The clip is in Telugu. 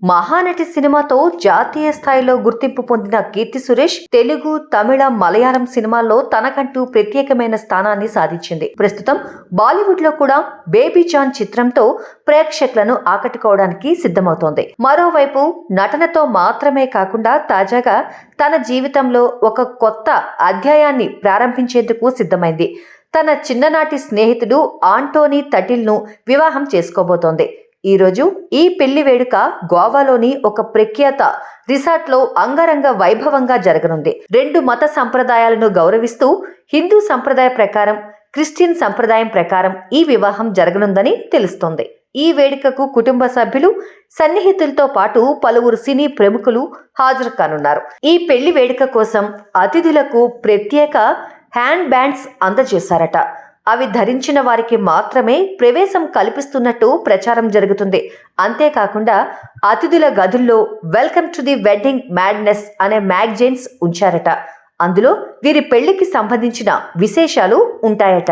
మహానటి సినిమాతో జాతీయ స్థాయిలో గుర్తింపు పొందిన కీర్తి సురేష్ తెలుగు, తమిళ, మలయాళం సినిమాల్లో తనకంటూ ప్రత్యేకమైన స్థానాన్ని సాధించింది. ప్రస్తుతం బాలీవుడ్ లో కూడా బేబీ జాన్ చిత్రంతో ప్రేక్షకులను ఆకట్టుకోవడానికి సిద్ధమవుతోంది. మరోవైపు నటనతో మాత్రమే కాకుండా తాజాగా తన జీవితంలో ఒక కొత్త అధ్యాయాన్ని ప్రారంభించేందుకు సిద్ధమైంది. తన చిన్ననాటి స్నేహితుడు ఆంటోనీ తటిల్ను వివాహం చేసుకోబోతోంది. ఈరోజు ఈ పెళ్లి వేడుక గోవాలోని ఒక ప్రఖ్యాత రిసార్ట్లో అంగరంగ వైభవంగా జరగనుంది. రెండు మత సంప్రదాయాలను గౌరవిస్తూ హిందూ సంప్రదాయ ప్రకారం, క్రిస్టియన్ సంప్రదాయం ప్రకారం ఈ వివాహం జరగనుందని తెలుస్తోంది. ఈ వేడుకకు కుటుంబ సభ్యులు, సన్నిహితులతో పాటు పలువురు సినీ ప్రముఖులు హాజరు కానున్నారు. ఈ పెళ్లి వేడుక కోసం అతిథులకు ప్రత్యేక హ్యాండ్ బ్యాండ్స్ అందజేశారట. అవి ధరించిన వారికి మాత్రమే ప్రవేశం కల్పిస్తున్నట్టు ప్రచారం జరుగుతుంది. అంతేకాకుండా అతిథుల గదుల్లో welcome to the wedding madness అనే మ్యాగజైన్స్ ఉంచారట. అందులో వీరి పెళ్లికి సంబంధించిన విశేషాలు ఉంటాయట.